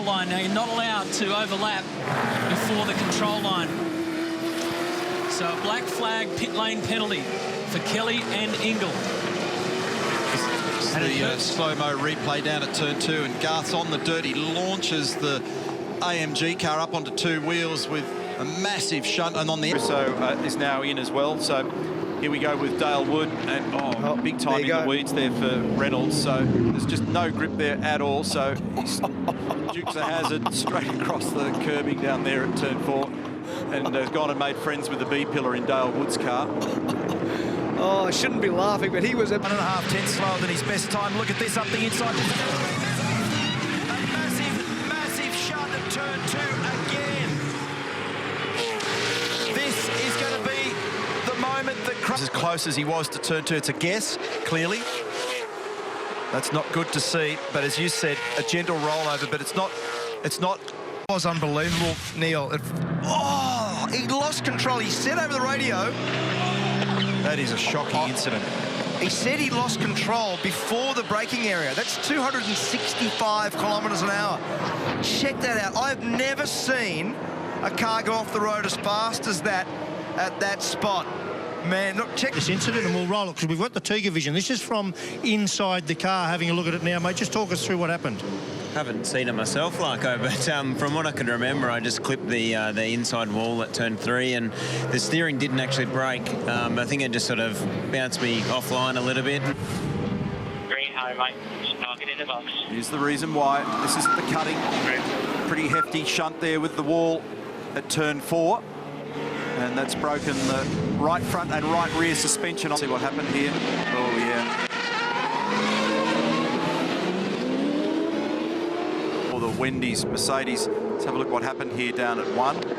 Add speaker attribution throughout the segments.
Speaker 1: line. Now, you're not allowed to overlap before the control line. So a black flag pit lane penalty for Kelly and Ingle.
Speaker 2: The slow-mo replay down at turn 2, and Garth's on the dirt. He launches the AMG car up onto two wheels with a massive shunt, and on the
Speaker 3: is now in as well. So here we go with Dale Wood, and big time in the weeds there for Reynolds. So there's just no grip there at all. So he's dukes a hazard straight across the curbing down there at turn 4, and has gone and made friends with the B pillar in Dale Wood's car.
Speaker 4: Oh, I shouldn't be laughing, but he was
Speaker 5: 1.5 tenths slower than his best time. Look at this up the inside. A massive shunt at turn 2 again. This is going to be the moment that...
Speaker 2: As close as he was to turn 2, it's a guess, clearly. That's not good to see, but as you said, a gentle rollover, but it's not...
Speaker 5: It was unbelievable, Neil. He lost control. He said over the radio...
Speaker 2: That is a shocking incident.
Speaker 5: He said he lost control before the braking area. That's 265 kilometres an hour. Check that out. I've never seen a car go off the road as fast as that at that spot. Man, look, check
Speaker 6: this incident and we'll roll it, because we've got the Tiga vision. This is from inside the car, having a look at it now, mate. Just talk us through what happened.
Speaker 7: Haven't seen it myself, Larko, but from what I can remember, I just clipped the inside wall at turn 3, and the steering didn't actually break. I think it just sort of bounced me offline a little bit.
Speaker 8: Green home, mate. Just knock it in the box.
Speaker 3: Here's the reason why. This isn't the cutting. Pretty hefty shunt there with the wall at turn 4. And that's broken the right front and right rear suspension. I'll see what happened here. Oh, yeah. Or the Wendy's Mercedes. Let's have a look what happened here down at 1. So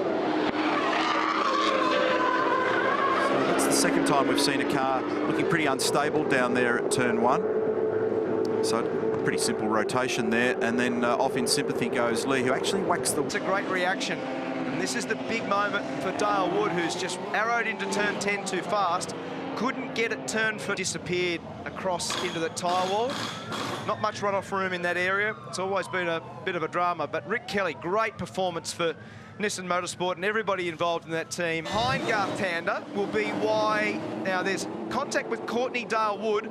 Speaker 3: that's the second time we've seen a car looking pretty unstable down there at turn 1. So a pretty simple rotation there. And then off in sympathy goes Lee, who actually whacks the...
Speaker 4: It's a great reaction. And this is the big moment for Dale Wood, who's just arrowed into turn 10 too fast. Couldn't get it turned for... Disappeared across into the tyre wall. Not much runoff room in that area. It's always been a bit of a drama. But Rick Kelly, great performance for Nissan Motorsport and everybody involved in that team. Behind Garth Tander will be why... Now, there's contact with Courtney Dale Wood,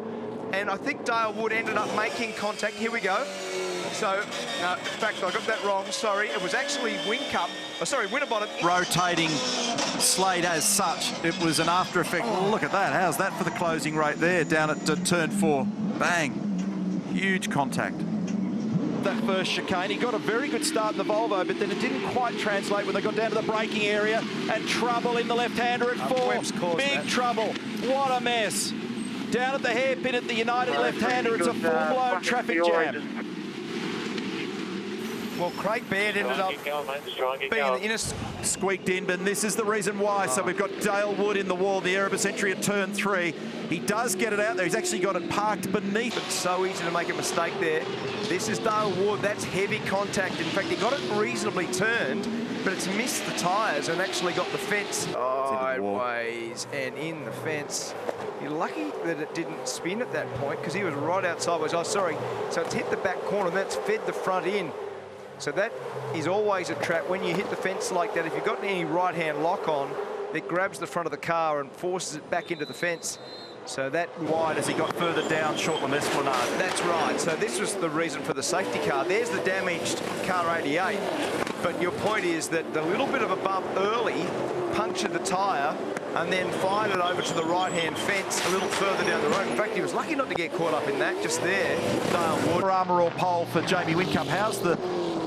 Speaker 4: and I think Dale Wood ended up making contact. Here we go. So, in fact, I got that wrong, sorry. It was actually Winterbottom.
Speaker 3: Rotating Slade as such. It was an after effect. Oh, look at that. How's that for the closing right there down at turn 4? Bang. Huge contact. That first chicane, he got a very good start in the Volvo, but then it didn't quite translate when they got down to the braking area, and trouble in the left-hander at 4. Big trouble. What a mess. Down at the hairpin at the United left-hander, it's a full-blown traffic jam.
Speaker 4: Well, Craig Baird ended up being in a...
Speaker 3: Squeaked in, but this is the reason why. So we've got Dale Wood in the wall, the Erebus entry at turn 3. He does get it out there. He's actually got it parked beneath.
Speaker 4: It's so easy to make a mistake there. This is Dale Wood. That's heavy contact. In fact, he got it reasonably turned, but it's missed the tyres and actually got the fence sideways and in the fence. You're lucky that it didn't spin at that point, because he was right outside. Oh, sorry. So it's hit the back corner, and that's fed the front in. So that is always a trap. When you hit the fence like that, if you've got any right-hand lock on, it grabs the front of the car and forces it back into the fence. So that wide as he got further down Shortland Esplanade. That's right. So this was the reason for the safety car. There's the damaged car 88. But your point is that the little bit of a bump early punctured the tyre and then fired it over to the right-hand fence a little further down the road. In fact, he was lucky not to get caught up in that just there. Dale Wood.
Speaker 3: Armour or pole for Jamie Whitcomb. How's the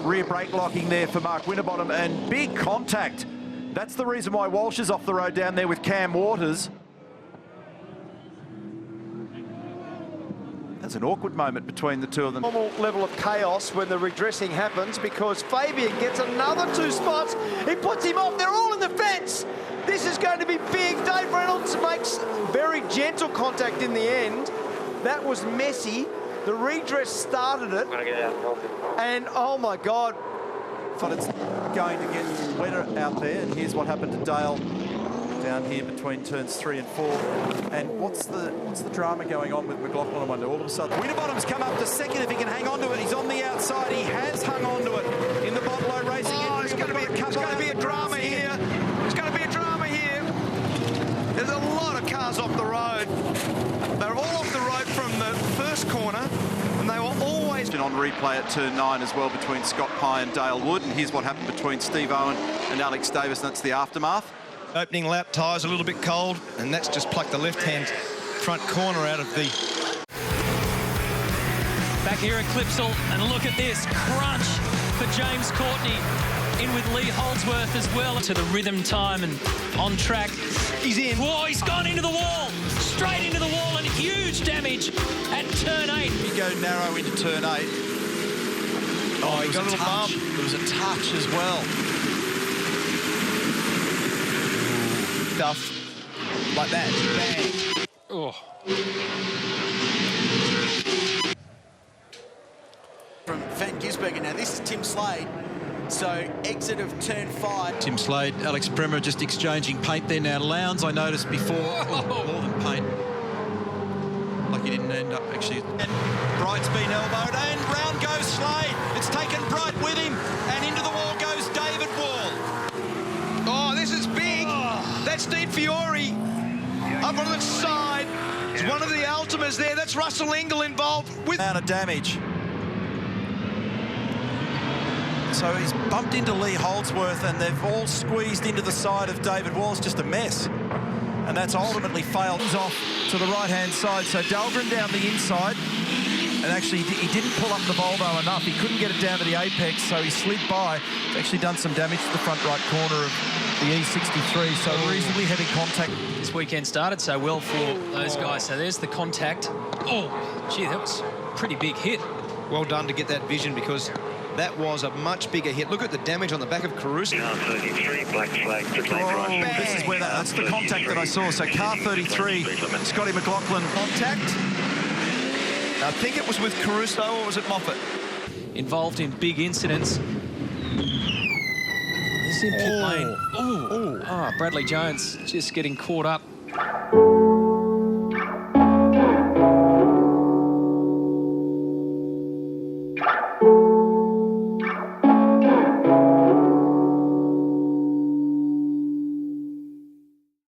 Speaker 3: rear brake locking there for Mark Winterbottom? And big contact. That's the reason why Walsh is off the road down there with Cam Waters. That's an awkward moment between the two of them.
Speaker 4: Normal level of chaos when the redressing happens, because Fabian gets another 2 spots. He puts him off. They're all in the fence. This is going to be big. Dave Reynolds makes very gentle contact in the end. That was messy. The redress started it. And oh my God.
Speaker 3: But it's going to get wetter out there. And here's what happened to Dale down here between turns 3 and 4. And what's the drama going on with McLaughlin? I wonder. All of a sudden, Winterbottom's come up to second if he can hang on to it. He's on the outside. He has hung on to it in
Speaker 4: There's going to be a drama here. There's going to be a drama here. There's a lot of cars off the road. They're all off the road from the first corner, and they were always
Speaker 3: on replay at turn 9 as well between Scott Pye and Dale Wood, and here's what happened between Steve Owen and Alex Davis, and that's the aftermath.
Speaker 4: opening lap. Tyres a little bit cold, and that's just plucked the left-hand front corner out of the...
Speaker 1: Back here at Clipsal, and look at this crunch for James Courtney. In with Lee Holdsworth as well. To the rhythm time and on track.
Speaker 4: He's in.
Speaker 1: Whoa, he's gone into the wall. Straight into the wall, and huge damage at turn 8.
Speaker 2: You go narrow into turn 8.
Speaker 4: Oh, he got a little bump.
Speaker 2: There was a touch as well.
Speaker 4: Stuff like that. Bang.
Speaker 1: Oh.
Speaker 9: From Van Gisbergen. Now, this is Tim Slade. So, exit of turn 5.
Speaker 2: Tim Slade, Alex Bremer just exchanging paint there. Now, Lowndes, I noticed before, well, more than paint. Like he didn't end up actually. And Bright's been elbowed, and round goes Slade. It's taken Bright with him, and into the wall goes David Wall.
Speaker 4: Oh, this is big. Oh. That's Dean Fiore up on the side. It's one of the Altimas there. That's Russell Engel involved with...
Speaker 3: Amount of damage.
Speaker 2: So he's bumped into Lee Holdsworth, and they've all squeezed into the side of David Wall. It's just a mess. And that's ultimately failed.
Speaker 3: He's off to the right-hand side. So Dahlgren down the inside. And actually, he didn't pull up the Volvo enough. He couldn't get it down to the apex, so he slid by. It's actually done some damage to the front right corner of the E63, so reasonably heavy contact.
Speaker 1: This weekend started so well for those guys. So there's the contact. Oh, gee, that was a pretty big hit.
Speaker 4: Well done to get that vision, because that was a much bigger hit. Look at the damage on the back of Caruso.
Speaker 8: Car 33, black flag, pit lane right.
Speaker 3: This is where that's the contact that I saw. So car 33, Scotty McLaughlin contact.
Speaker 4: I think it was with Caruso, or was it Moffat?
Speaker 1: Involved in big incidents. This in pit lane. Oh, Bradley Jones just getting caught up.